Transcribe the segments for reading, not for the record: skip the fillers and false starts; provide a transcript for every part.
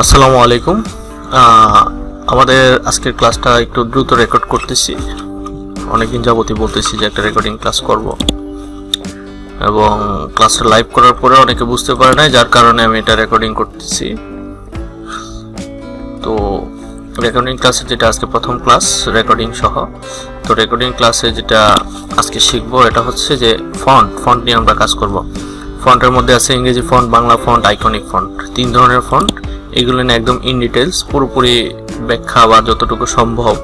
আসসালামু আলাইকুম। আমাদের আজকের ক্লাসটা একটু দ্রুত রেকর্ড করতেছি। অনেকদিন যাবতই বলতেছি যে একটা রেকর্ডিং ক্লাস করব, এবং ক্লাসটা লাইভ করার পরে অনেকে বুঝতে পারে না, যার কারণে আমি এটা রেকর্ডিং করতেছি। তো রেকর্ডিং ক্লাসে যেটা আজকে প্রথম ক্লাস রেকর্ডিং সহ, তো রেকর্ডিং ক্লাসে যেটা আজকে শিখবো এটা হচ্ছে যে ফন্ট নিয়ে আমরা কাজ করব। ফন্টের মধ্যে আছে ইংরেজি font, Bangla font, iconic font, 3 ধরনের ফন্ট। এগুলো নিয়ে একদম ইন ডিটেলস পুরোপুরি ব্যাখ্যা বা যতটুকু সম্ভব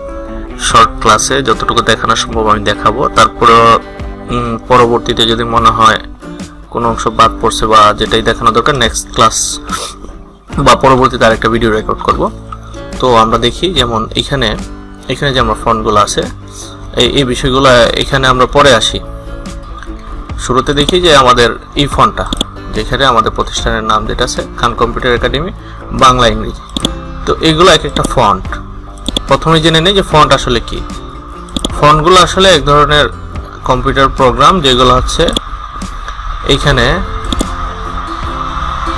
শর্ট ক্লাসে যতটুকু দেখানো সম্ভব আমি দেখাবো। তারপরে পরবর্তীতে যদি মনে হয় কোনো অংশ বাদ পড়ছে বা যেটাই দেখানো দরকার নেক্সট ক্লাস বা পরবর্তীতে আরেকটা ভিডিও রেকর্ড করব। তো আমরা দেখি, যেমন এখানে যে আমরা ফন্টগুলো আছে এই বিষয়গুলো এখানে আমরা পরে আসি। শুরুতে দেখি যে আমাদের এই ফন্টটা, যেখানে আমাদের প্রতিষ্ঠানের নাম যেটা আছে খান কম্পিউটার একাডেমি বাংলা ইংরেজি। তো এগুলো এক একটা ফন্ট। প্রথমে জেনে নেই যে ফন্ট আসলে কি। ফন্টগুলো আসলে এক ধরনের কম্পিউটার প্রোগ্রাম, যেগুলো হচ্ছে এইখানে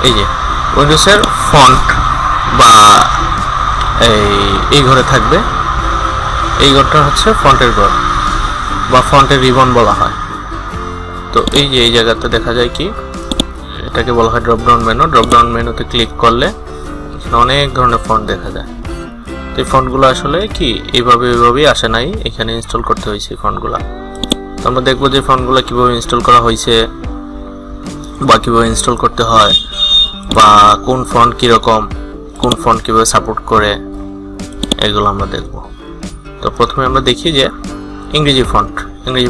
এই যে উইন্ডোজের ফন্ট বা এই ঘরে থাকবে। এই ঘরটা হচ্ছে ফন্টের ঘর বা ফন্টের রিবন বলা হয়। তো এই যে এই জায়গাতে দেখা যায় কি, এটাকে বলা হয় ড্রপডাউন মেনু। ড্রপডাউন মেনুতে ক্লিক করলে এখানে অনেক ধরনের ফন্ট দেখা যায়। তো এই ফন্টগুলো আসলে কি এইভাবেই আসে নাই, এখানে ইনস্টল করতে হয়েছে এই ফন্টগুলো। তো আমরা দেখবো যে ফন্টগুলো কীভাবে ইনস্টল করা হয়েছে বা কীভাবে ইনস্টল করতে হয়, বা কোন ফন্ট কীরকম, কোন ফন্ট কীভাবে সাপোর্ট করে, এগুলো আমরা দেখব। তো প্রথমে আমরা দেখি যে ইংরেজি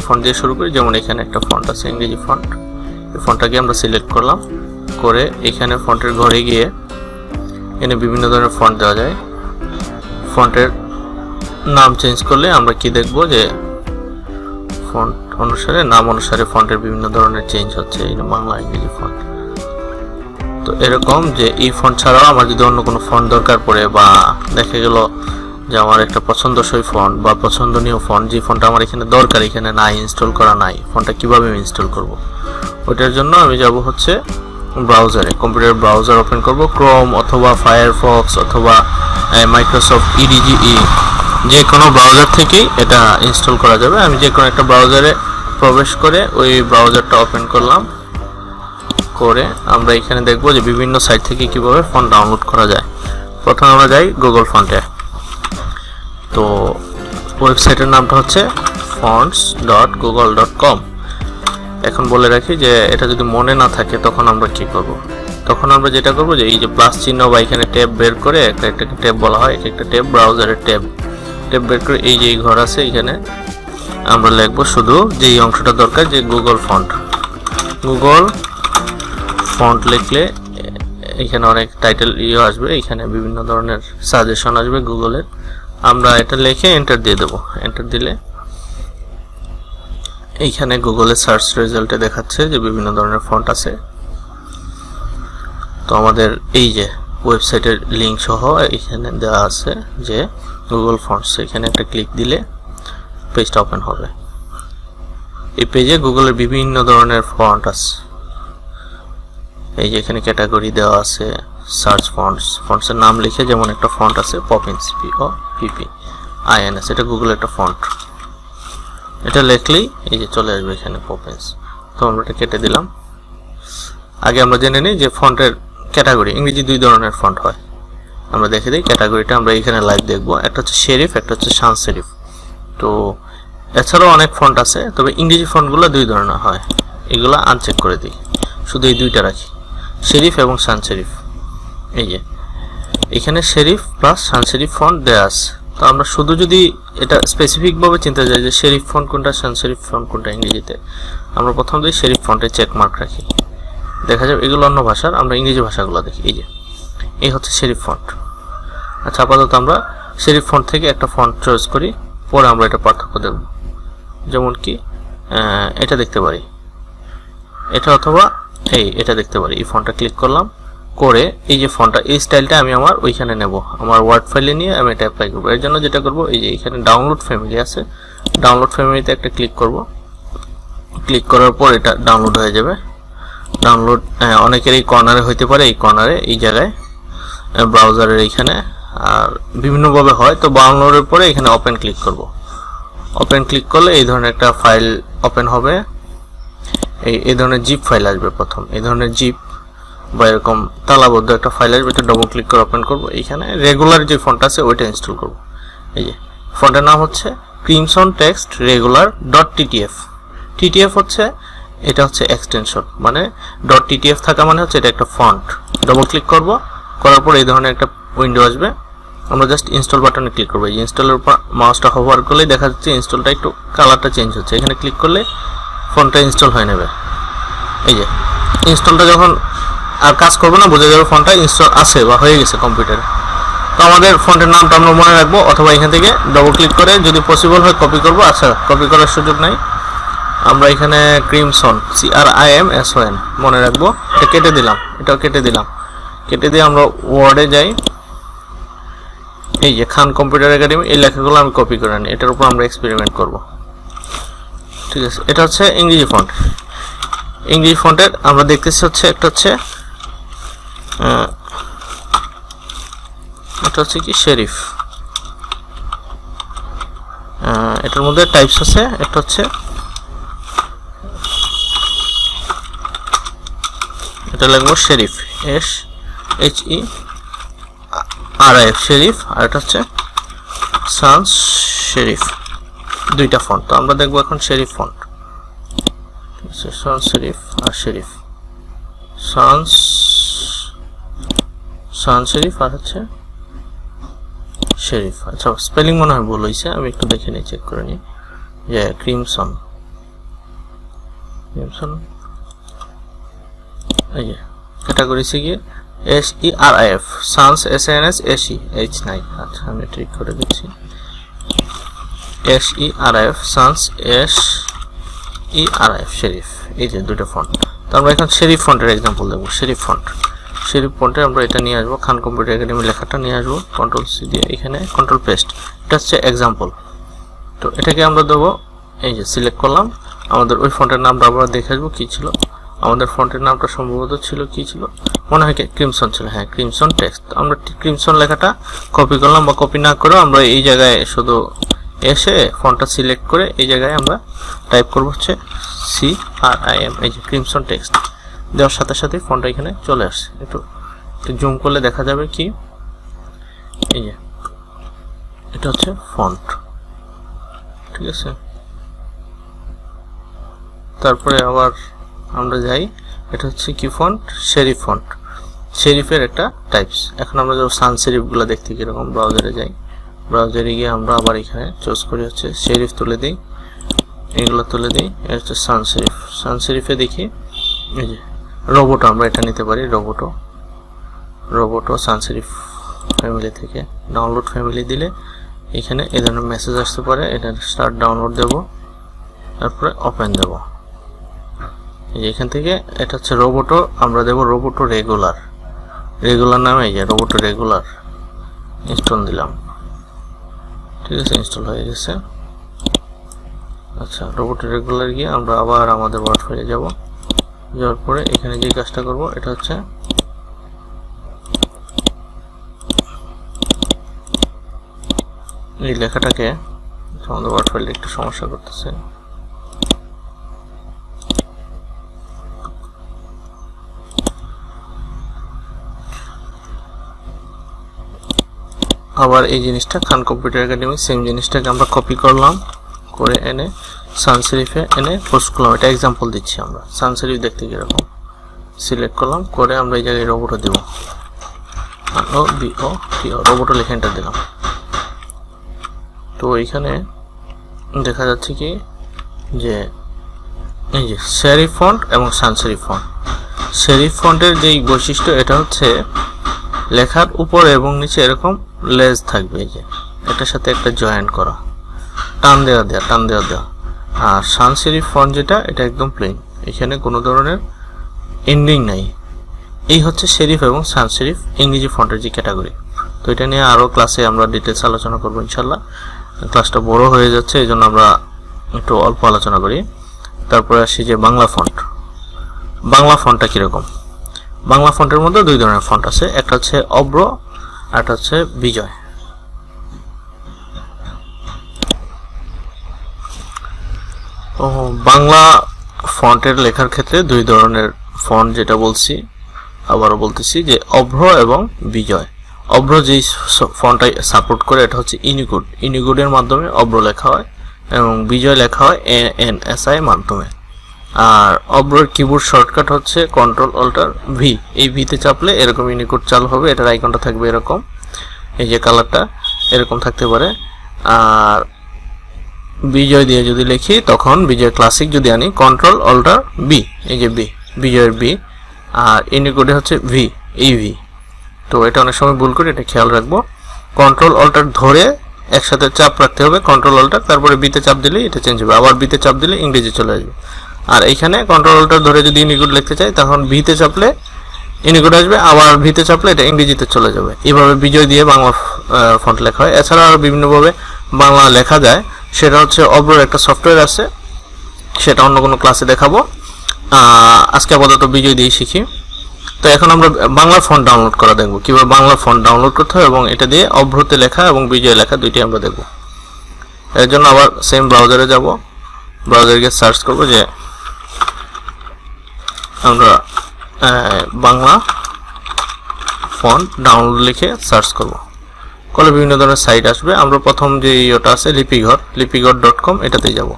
ফন্ট দিয়ে শুরু করি। যেমন এখানে একটা ফন্ট আছে ইংরেজি ফন্ট। এই ফন্টটাকে আমরা সিলেক্ট করলাম, করে এখানে ফন্টের ঘরে গিয়ে এখানে বিভিন্ন ধরনের ফন্ট দেওয়া যায়। ফন্টের নাম চেঞ্জ করলে আমরা কি দেখব যে ফন্ট অনুসারে, নাম অনুসারে ফন্টের বিভিন্ন ধরনের চেঞ্জ হচ্ছে। এই বাংলা ইংরেজি ফন্ট। তো এরকম যে এই ফন্ট ছাড়াও আমার যদি অন্য কোনো ফন্ট দরকার পড়ে, বা দেখা গেল যে আমার একটা পছন্দসই ফন্ট বা পছন্দনীয় ফন্ট, যে ফন্টটা আমার এখানে দরকার, এখানে নাই, ইনস্টল করা নাই, ফন্টটা কীভাবে আমি ইনস্টল করব, ওটার জন্য আমি যাব হচ্ছে ব্রাউজারে। কম্পিউটার ব্রাউজার ওপেন করব, ক্রোম অথবা ফায়ারফক্স অথবা মাইক্রোসফট ইডিজিই, যে কোনো ব্রাউজার থেকেই এটা ইনস্টল করা যাবে। আমি যে কোনো একটা ব্রাউজারে প্রবেশ করে ওই ব্রাউজারটা ওপেন করলাম, করে আমরা এখানে দেখব যে বিভিন্ন সাইট থেকে কিভাবে ফন্ট ডাউনলোড করা যায়। প্রথমে আমরা যাই গুগল ফন্টে। তো ওয়েবসাইটের নামটা হচ্ছে fonts.google.com। এখন বলে রাখি যে এটা যদি মনে না থাকে তখন আমরা কি করব। তখন আমরা যেটা করব যে এই যে প্লাস চিহ্ন বা এখানে ট্যাব বের করে, একটা ট্যাব বলা হয়, একটা ট্যাব ব্রাউজারের ট্যাব বের করে এই যে এই ঘর আছে, এখানে আমরা লিখবো শুধু যে এই অংশটা দরকার, যে গুগল ফন্ট লিখলে এখানে অনেক টাইটেল আসবে, এখানে বিভিন্ন ধরনের সাজেশন আসবে গুগলের। আমরা এটা লিখে এন্টার দিয়ে দেবো। এন্টার দিলে এইখানে গুগলের সার্চ রেজাল্টে দেখাচ্ছে যে বিভিন্ন ধরনের ফন্ট আছে। তো আমাদের এই যে ওয়েবসাইটের লিঙ্ক সহ এখানে দেওয়া আছে যে গুগল ফন্টস, এখানে একটা ক্লিক দিলে পেজটা ওপেন হবে। এই পেজে গুগলের বিভিন্ন ধরনের ফন্ট আছে। এই যে এখানে ক্যাটাগরি দেওয়া আছে, সার্চ ফন্টসের নাম লিখে, যেমন একটা ফন্ট আছে পপিন্স, POPPINS, এটা গুগলের একটা ফন্ট। এটা লিখলেই এই যে চলে আসবে এখানে পপিন্স। তো আমরা এটা কেটে দিলাম। আগে আমরা জেনে নিই যে ফন্টের ক্যাটাগরি। ইংরেজি 2 ধরনের ফন্ট হয়, আমরা দেখে দিই ক্যাটাগরিটা। আমরা এখানে লাইভ দেখবো, একটা হচ্ছে সেরিফ, একটা হচ্ছে সান্স সেরিফ। তো এছাড়াও অনেক ফন্ট আছে, তবে ইংরেজি ফন্টগুলো 2 ধরনের হয়। এগুলো আনচেক করে দিই, শুধু এই 2টা রাখি, সেরিফ এবং সান্স সেরিফ। এই যে এখানে serif plus Sans serif font দেওয়া আছে। তো আমরা শুধু যদি এটা স্পেসিফিকভাবে চিন্তা যাই যে সেরিফ ফন্ট কোনটা, সান্স সেরিফ ফন্ট কোনটা ইংরেজিতে, আমরা প্রথম দিই সেরিফ ফন্টে চেক মার্ক রাখি, দেখা যাবে এগুলো অন্য ভাষার। আমরা ইংরেজি ভাষাগুলো দেখি। এই যে এই হচ্ছে সেরিফ ফন্ট। আচ্ছা, আপাতত আমরা সেরিফ ফন্ট থেকে একটা ফন্ট চয়েস করি, পরে আমরা এটা পার্থক্য দেখব। যেমন কি এটা দেখতে পারি, এটা অথবা এটা দেখতে পারি। এই ফন্টটা ক্লিক করলাম, করে এই যে ফন্টটা, এই স্টাইলটা আমি আমার ওইখানে নেব, আমার ওয়ার্ড ফাইলে নিয়ে আমি এটা অ্যাপ্লাই করবো। এর জন্য যেটা করব, এই যে এখানে ডাউনলোড ফ্যামিলি আছে, ডাউনলোড ফ্যামিলিতে একটা ক্লিক করব। ক্লিক করার পর এটা ডাউনলোড হয়ে যাবে। ডাউনলোড অনেকের এই কর্নারে হইতে পারে, এই কর্নারে এই জায়গায় ব্রাউজারের এইখানে, আর বিভিন্নভাবে হয়। তো ডাউনলোডের পরে এখানে ওপেন ক্লিক করব। ওপেন ক্লিক করলে এই ধরনের একটা ফাইল ওপেন হবে। এই ধরনের জিপ ফাইল আসবে প্রথম, এই ধরনের জিপ বা এরকম তালাবদ্ধ একটা ফাইল আসবে। তো ডবল ক্লিক করে ওপেন করব। এইখানে রেগুলার যে ফন্ট আছে ওইটা ইনস্টল করব। এই যে ফন্টের নাম হচ্ছে crimson text regular .ttf। ttf হচ্ছে, এটা হচ্ছে এক্সটেনশন, মানে .ttf থাকা মানে হচ্ছে এটা একটা ফন্ট। ডবল ক্লিক করব, করার পর এই ধরনের একটা উইন্ডো আসবে। আমরা জাস্ট ইনস্টল বাটনে ক্লিক করব। এই ইনস্টলের উপর মাউসটা হোভার করলেই দেখা যাচ্ছে ইনস্টলটা একটু কালারটা চেঞ্জ হচ্ছে। এখানে ক্লিক করলে ফন্টটা ইনস্টল হয়ে নেবে। এই যে ইনস্টলটা যখন আর কাজ করবে না, বোঝা যাবে ফন্টটা ইনস্টল আছে বা হয়ে গেছে কম্পিউটারে। তো আমাদের ফন্টের নামটা আমরা মনে রাখবো, অথবা এখান থেকে ডবল ক্লিক করে যদি পসিবল হয় কপি করব। আচ্ছা, কপি করার সুযোগ নাই, আমরা এখানে ক্রিমসন CRIMSON মনে রাখবো। এটা কেটে দিলাম, এটাও কেটে দিলাম। কেটে দিয়ে আমরা ওয়ার্ডে যাই। এই যে খান কম্পিউটার একাডেমি, এই লেখাগুলো আমি কপি করে নিই, এটার উপর আমরা এক্সপেরিমেন্ট করব। ঠিক আছে, এটা হচ্ছে ইংরেজি ফন্ট। ইংরেজি ফন্টের আমরা দেখতেছি হচ্ছে একটা হচ্ছে এটা হচ্ছে কি শেরিফ। এটার মধ্যে টাইপস আছে, একটা হচ্ছে এটা লিখবো শেরিফ, SHERIF শেরিফ, আর এটা হচ্ছে সান্স শেরিফ। দুইটা ফন্ট। তো আমরা দেখবো এখন শেরিফ ফন্ট। সান্স শেরিফ আর শেরিফ, সান্স শেরিফ আর হচ্ছে শেরিফ। আচ্ছা, স্পেলিং মনে হয় ভুল হয়েছে, আমি একটু দেখে নিই, চেক করে নিই। যে ক্রিমসন, এই যে ক্যাটাগরি সি কি SERIF, Sans SANS SE H9। আচ্ছা, আমি ঠিক করে দিচ্ছি, SERIF সান্স SERIF শেরিফ। এই যে দুটো ফন্ট। তো আমরা এখন শেরিফ ফন্টের এক্সাম্পল দেবো। শেরিফ ফন্ট, শেরিফ ফন্টে আমরা এটা নিয়ে আসবো, খান কম্পিউটার একাডেমি লেখাটা নিয়ে আসবো, CTRL-C দিয়ে এখানে CTRL পেস্ট। এটা হচ্ছে এক্সাম্পল। তো এটাকে আমরা দেবো, এই যে সিলেক্ট করলাম। আমাদের ওই ফন্টের নামটা আমরা দেখে আসবো কি ছিল। আমাদের ফন্টের নামটা সম্ভবত ছিল কি ছিল, মনে হয় ক্রিমসন ছিল। হ্যাঁ, ক্রিমসন টেক্সট। আমরা ক্রিমসন লেখাটা কপি করলাম, বা কপি না করেও আমরা এই জায়গায় শুধু এসে ফন্টটা সিলেক্ট করে এই জায়গায় আমরা টাইপ করব হচ্ছে CRIM। এই যে ক্রিমসন টেক্সট দেওয়ার সাথে সাথে ফন্টটা এখানে চলে আসছে। একটু জুম করলে দেখা যাবে কি, এই যে এটা হচ্ছে ফন্ট। ঠিক আছে, তারপরে আবার আমরা যাই, এটা হচ্ছে কি ফন্ট, শেরিফ ফন্ট। শেরিফের একটা টাইপস। এখন আমরা যাবো সান শেরিফগুলো দেখতে কিরকম। ব্রাউজারে যাই, ব্রাউজারে গিয়ে আমরা আবার এখানে চুজ করি হচ্ছে শেরিফ তুলে দিই, এগুলো তুলে দিই। এটা হচ্ছে সান শেরিফ। সান শেরিফে দেখি এই যে রোবোটো, আমরা এটা নিতে পারি। রোবোটো সান শেরিফ ফ্যামিলি থেকে ডাউনলোড ফ্যামিলি দিলে এখানে এই ধরনের মেসেজ আসতে পারে। এটা স্টার্ট ডাউনলোড দেব, তারপরে ওপেন দেব। এখান থেকে এটা হচ্ছে রোবোটো, আমরা দেব রোবোটো রেগুলার নামে। এই যে রোবোটো রেগুলার ইনস্টল দিলাম। ঠিক আছে, ইনস্টল হয়ে গেছে। আচ্ছা, রোবোটো রেগুলার গিয়ে আমরা আবার আমাদের ওয়ার্ড ফাইলে যাব। যাওয়ার পরে এখানে যে কাজটা করব, এটা হচ্ছে এই লেখাটাকে, আমাদের ওয়ার্ড ফাইলে একটু সমস্যা করতেছে। আবার এই জিনিসটা খান কম্পিউটার একাডেমি সেম জিনিসটাকে আমরা কপি করলাম, করে এনে সান শেরিফে এনে পোস্ট করলাম। এটা এক্সাম্পল দিচ্ছি আমরা। সান শেরিফ দেখতে কিরকম, সিলেক্ট করলাম, করে আমরা এই জায়গায় রোবোটো দেব, রোবোটো লিখে এন্টার দিলাম। তো এইখানে দেখা যাচ্ছে কি যে এই যে শেরিফ ফন্ট এবং সান শেরিফ ফন্ট। শেরিফ ফন্টের যেই বৈশিষ্ট্য, এটা হচ্ছে লেখার উপরে এবং নিচে এরকম লেজ থাকবে, এই যে এটার সাথে একটা জয়েন করা, টান দেওয়া। আর সান শেরিফ ফন্ট যেটা, এটা একদম প্লেন, এখানে কোনো ধরনের এন্ডিং নাই। এই হচ্ছে শেরিফ এবং সান শেরিফ ইংরেজি ফন্টের যে ক্যাটাগরি। তো এটা নিয়ে আরও ক্লাসে আমরা ডিটেলস আলোচনা করবো ইনশাল্লাহ। ক্লাসটা বড় হয়ে যাচ্ছে, এই জন্য আমরা একটু অল্প আলোচনা করি। তারপরে আসি যে বাংলা ফন্ট। বাংলা ফন্টটা কীরকম? বাংলা ফন্টের মধ্যে দুই ধরনের ফন্ট আছে, একটা হচ্ছে অভ্র আর একটা হচ্ছে বিজয়। বাংলা ফন্টের লেখার ক্ষেত্রে দুই ধরনের ফন্ট, যেটা বলছি আবারও বলতেছি যে অভ্র এবং বিজয়। অভ্র যেই ফন্টটা সাপোর্ট করে এটা হচ্ছে ইউনিকোড, ইউনিকোডের মাধ্যমে অভ্র লেখা হয় এবং বিজয় লেখা হয় ANSI এর মাধ্যমে। আর অভ্রর কিবোর্ড শর্টকাট হচ্ছে Ctrl-Alt-V, এই ভিতে চাপলে এরকম ইউনিকোড চালু হবে, এটার আইকনটা থাকবে এরকম, এই যে কালারটা এরকম থাকতে পারে। আর বিজয় দিয়ে যদি লিখি তখন বিজয় ক্লাসিক যদি আনি Ctrl-Alt-B, এই যে বি, বিজয়ের বি, আর ইউনিকোডে হচ্ছে ভি, এই ভি। তো এটা অনেক সময় ভুল করি, এটা খেয়াল রাখবো। Ctrl-Alt ধরে একসাথে চাপ রাখতে হবে, Ctrl-Alt তারপরে বিতে চাপ দিলেই এটা চেঞ্জ হবে, আবার বিতে চাপ দিলে ইংরেজি চলে আসবে। আর এইখানে Ctrl-Alt ধরে যদি ইউনিকোড লিখতে চাই তখন ভিতে চাপলে ইউনিকোড আসবে, আবার ভিতে চাপলে এটা ইংরেজিতে চলে যাবে। এইভাবে বিজয় দিয়ে বাংলা ফন্ট লেখা হয়। এছাড়া আরও বিভিন্নভাবে বাংলা লেখা যায়, সেটা হচ্ছে অভ্রর একটা সফটওয়্যার আছে, সেটা অন্য কোনো ক্লাসে দেখাবো। আজকে আপাতত বিজয় দিয়ে শিখি। তো এখন আমরা বাংলা ফন্ট ডাউনলোড করা দেখব, কিভাবে বাংলা ফন্ট ডাউনলোড করতে হয় এবং এটা দিয়ে অভ্রতে লেখা এবং বিজয় লেখা দুইটাই আমরা দেখব। এর জন্য আবার সেম ব্রাউজারে যাব, ব্রাউজারে গিয়ে সার্চ করব যে আমরা বাংলা ফন্ট ডাউনলোড লিখে সার্চ করব, করলে বিভিন্ন ধরনের সাইট আসবে। আমরা প্রথম যে ইয়েটা আছে লিপিঘর.com, এটাতেই যাব,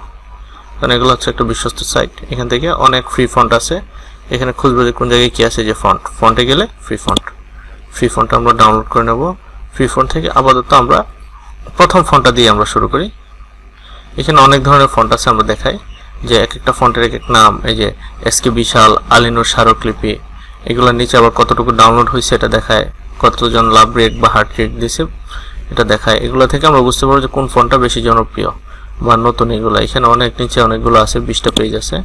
কারণ এগুলো হচ্ছে একটা বিশ্বস্ত সাইট। এখান থেকে অনেক ফ্রি ফন্ট আছে, এখানে খুঁজবো যে কোন জায়গায় কি আছে, যে ফন্টে গেলে ফ্রি ফন্ট আমরা ডাউনলোড করে নেব। ফ্রি ফন্ট থেকে আপাতত আমরা প্রথম ফন্টটা দিয়ে আমরা শুরু করি। এখানে অনেক ধরনের ফন্ট আছে, আমরা দেখাই যে এক একটা ফন্টের এক এক নাম। এই যে SK বিশাল, আলিনুর স্মারকলিপি, এগুলোর নিচে আবার কতটুকু ডাউনলোড হয়েছে এটা দেখায়, কতজন লাভ রেট বা হার্ট রেট দিয়েছে এটা দেখায়। এগুলো থেকে আমরা বুঝতে পারবো যে কোন ফন্টটা বেশি জনপ্রিয় বা নতুন। এগুলো এখানে অনেক নিচে অনেকগুলো আছে, 20টা পেজ আছে।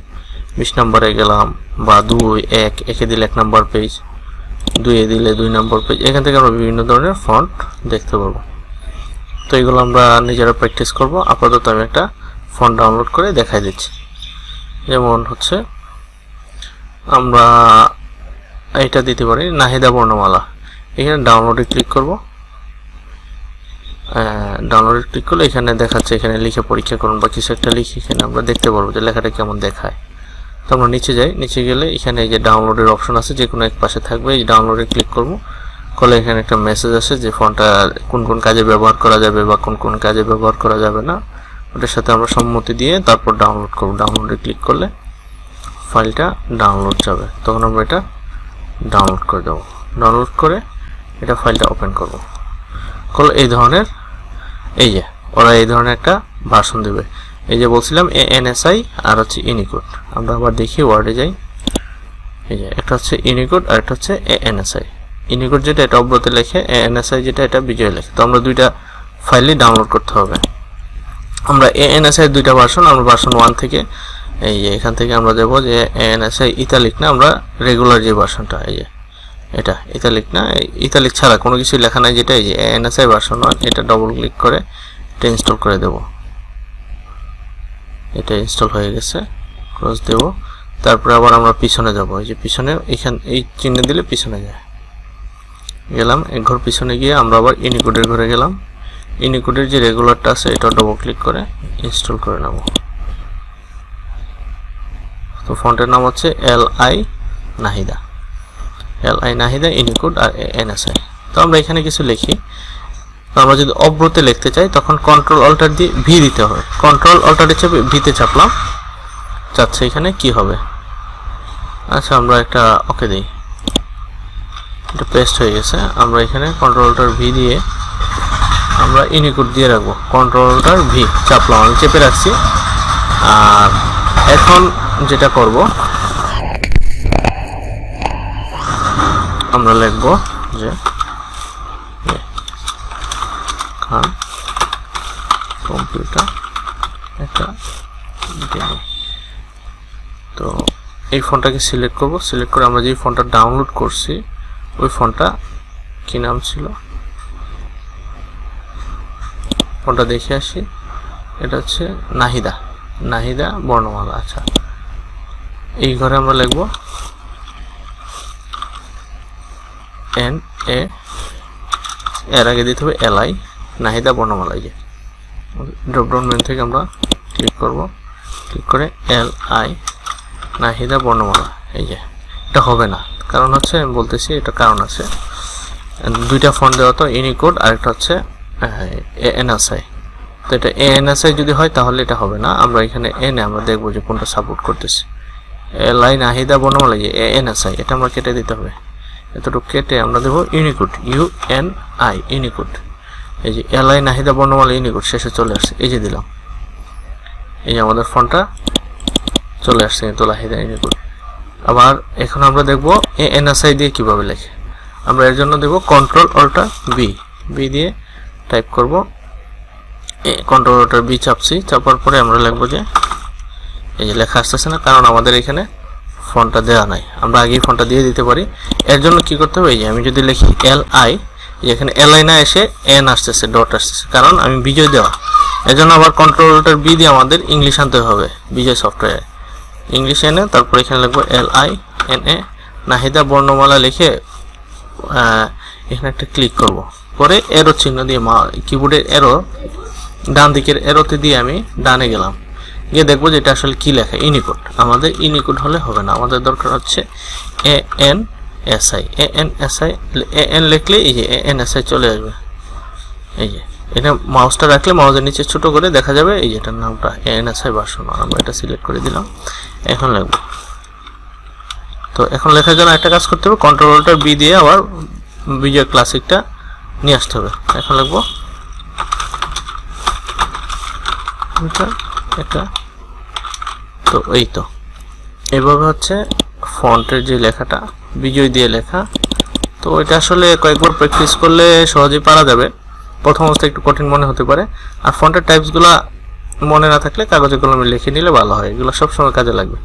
20 নম্বরে গেলাম, বা 2, 1, একে দিলে 1 নম্বর পেজ, 2 এ দিলে 2 নম্বর পেজ। এখান থেকে আমরা বিভিন্ন ধরনের ফন্ট দেখতে পারবো। তো এগুলো আমরা নিজেরা প্র্যাকটিস করব। আপাতত আমি একটা ফন্ট ডাউনলোড করে দেখাই দিচ্ছি। যেমন হচ্ছে আমরা এটা দিতে পারি নাহিদা বর্ণমালা। এখানে ডাউনলোডে ক্লিক করব। ডাউনলোডে ক্লিক করলে এখানে দেখাচ্ছে, এখানে লিখে পরীক্ষা করুন বা কিছু একটা লিখে এখানে আমরা দেখতে পারবো যে লেখাটা কেমন দেখায়। তো আমরা নিচে যাই, নিচে গেলে এখানে এই যে ডাউনলোডের অপশন আছে, যে কোনো এক পাশে থাকবে। এই ডাউনলোডে ক্লিক করব, করলে এখানে একটা মেসেজ আসে যে ফন্টটা কোন কোন কাজে ব্যবহার করা যাবে বা কোন কোন কাজে ব্যবহার করা যাবে না, ওটার সাথে আমরা সম্মতি দিয়ে তারপর ডাউনলোড করব। ডাউনলোডে ক্লিক করলে ফাইলটা ডাউনলোড যাবে, তখন আমরা এটা ডাউনলোড করে দেবো। ডাউনলোড করে এটা ফাইলটা ওপেন করব, করলে এই ধরনের, এই যে ওরা এই ধরনের একটা ভার্সন দেবে। এই যে বলছিলাম ANSI আর হচ্ছে ইউনিকোড। আমরা আবার দেখি ওয়ার্ডে যাই, এই যে একটা হচ্ছে ইউনিকোড আর একটা হচ্ছে ANSI। ইউনিকোড যেটা এটা অভ্রতে লেখে, ANSI যেটা এটা বিজয় লেখে। তো আমরা দুইটা ফাইলই ডাউনলোড করতে হবে। আমরা ANSI দুইটা ভার্সন, আমরা ভার্সন 1 থেকে এই যে এখান থেকে আমরা দেবো যে ANSI ইতালিক না, আমরা রেগুলার যে ভার্সনটা, এই যে এটা ইতালিক না, ইতালিক ছাড়া কোনো কিছু লেখা নাই, যেটা এই যে ANSI ভার্সন 1, এটা ডবল ক্লিক করে এটা ইনস্টল করে দেব। এটা ইনস্টল হয়ে গেছে, ক্লোজ দেব। তারপরে আবার আমরা পিছনে যাব, এই যে পিছনে এখানে এই চিহ্ন দিলে পিছনে যায়, গেলাম এক ঘর পিছনে গিয়ে আমরা আবার ইউনিকোডের ঘরে গেলাম। ইউনিকোডের যে রেগুলারটা আছে এটা ডবল ক্লিক করে ইনস্টল করে নেব। তো ফন্টের নাম হচ্ছে LI নাহিদা, ইউনিকোড আর ANSI। তো আমরা এখানে কিছু লিখি। তো আমরা যদি অভ্রতে লিখতে চাই তখন Ctrl-Alt দিয়ে V দিতে হবে। Ctrl-Alt চেপে ভিতে চাপলাম, চাচ্ছে এখানে কি হবে। আচ্ছা আমরা একটা ওকে দিই, এটা পেস্ট হয়ে গেছে। আমরা এখানে Ctrl-Alt V দিয়ে আমরা ইউনিকোড দিয়ে রাখবো। Ctrl-Alt V চাপলাম, আমি চেপে রাখছি। আর এখন যেটা করব, আমরা লিখব যে খান কম্পিউটার একটা ডেমো। তো এই ফন্টটাকে সিলেক্ট করব, সিলেক্ট করে আমরা যে ফন্টটা ডাউনলোড করছি ওই ফন্টটা কি নাম ছিল, ফন্টটা দেখে আসি। এটা হচ্ছে নাহিদা বর্ণমালা। আচ্ছা এই ঘরে আমরা লিখব এন এ, এর আগে দিতে হবে এলআই নাহিদা বর্ণমালা। এই যে ড্রপ ডাউন মেনু থেকে আমরা ক্লিক করব, ক্লিক করে এলআই নাহিদা বর্ণমালা। এই যে এটা হবে না, কারণ হচ্ছে আমি বলতেছি এটা কারণ আছে, দুইটা ফন্ট দেওয়া তো, ইউনিকোড আর একটা হচ্ছে এএনএসআই। তো এটা এএনএসআই যদি হয় তাহলে এটা হবে না। আমরা এখানে এনে আমরা দেখবো যে কোনটা সাপোর্ট করতেছে। এলআই নাহিদা বর্ণমালা যে এএনএসআই, এটা আমরা কেটে দিতে হবে। এতটুকু কেটে আমরা দেবো ইউনিকোড, ইউএনআই ইউনিকোড। এই যে এলআই নাহিদা বর্ণমালা ইউনিকোড শেষে চলে আসছে, এই যে দিলাম। এই যে আমাদের ফন্টটা চলে আসছে কিন্তু নাহিদা ইউনিকোড। আবার এখন আমরা দেখবো এএনএসআই দিয়ে কিভাবে লেখে। আমরা এর জন্য দেব কন্ট্রোল অল্টার বি, বি দিয়ে টাইপ করব, কন্ট্রোল অল্টার বি চাপছি, চাপার পরে আমরা লিখবো যে এই যে লেখা আসতেছে না, কারণ আমাদের এখানে ফন্টটা দেওয়া নাই। আমরা আগেই ফন্টটা দিয়ে দিতে পারি। এর জন্য কি করতে হবে, এই যে আমি যদি লিখি এলআই, এখানে এলআই না এসে এন আসতেছে, ডট আসতেছে, কারণ আমি বিজয় দেওয়া। এর জন্য আবার কন্ট্রোল অল্টার বি দিয়ে আমাদের ইংলিশ আনতে হবে, বিজয় সফটওয়্যার ইংলিশ এনে তারপর এখানে লিখবো এলআই এন এ নাহিদা বর্ণমালা লিখে এখানে একটা ক্লিক করব, করে এরো চিহ্ন দিয়ে কিবোর্ডের এরো ডান দিকের এরোতে দিয়ে আমি ডানে গেলাম, গিয়ে দেখবো যে এটা আসলে কি লেখা, ইউনিকোড। আমাদের ইউনিকোড হলে হবে না, আমাদের দরকার হচ্ছে এএনএসআই। এএনএসআই এএন লিখলে এই যে এএনএসআই চলে আসবে। এই যে এটা মাউসটা রাখলে মাউসের নিচে ছোট করে দেখা যাবে এই যে এটার নামটা এএনএসআই ভার্সন। আমরা এটা সিলেক্ট করে দিলাম, এখন লিখবো। তো এখন লেখার জন্য একটা কাজ করতে হবে, কন্ট্রোল অল্টার বি দিয়ে আবার বিজয় ক্লাসিকটা নিয়ে আসতে হবে। এখন লিখবো এটা। তো এই তো এভাবে হচ্ছে ফন্টের যে লেখাটা বিজয় দিয়ে লেখা। তো এটা আসলে কয়েকবার প্র্যাকটিস করলে সহজেই পারা যাবে। প্রথম অবস্থায় একটু কঠিন মনে হতে পারে, আর ফন্টের টাইপসগুলো মনে না থাকলে কাগজে কলমে লিখে নিলে ভালো হয়, এগুলো সবসময় কাজে লাগবে।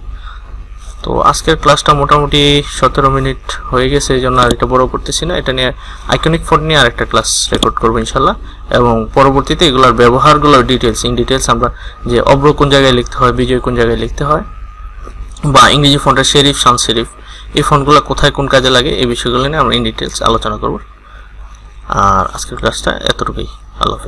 তো আজকের ক্লাসটা মোটামুটি 17 মিনিট হয়ে গেছে, এই জন্য আর এটা বড় করতেছি না। এটা নিয়ে আইকনিক ফন্ট নিয়ে আরেকটা ক্লাস রেকর্ড করবো ইনশাল্লাহ, এবং পরবর্তীতে এগুলোর ব্যবহারগুলোর ইন ডিটেলস আমরা যে অব্র কোন জায়গায় লিখতে হয়, বিজয় কোন জায়গায় লিখতে হয়, বা ইংরেজি ফন্টের শেরিফ সান সেরিফ এই ফন্টগুলো কোথায় কোন কাজে লাগে, এই বিষয়গুলো নিয়ে আমরা ইন ডিটেলস আলোচনা করব। আর আজকের ক্লাসটা এতটুকুই। আল্লাহ হাফেজ।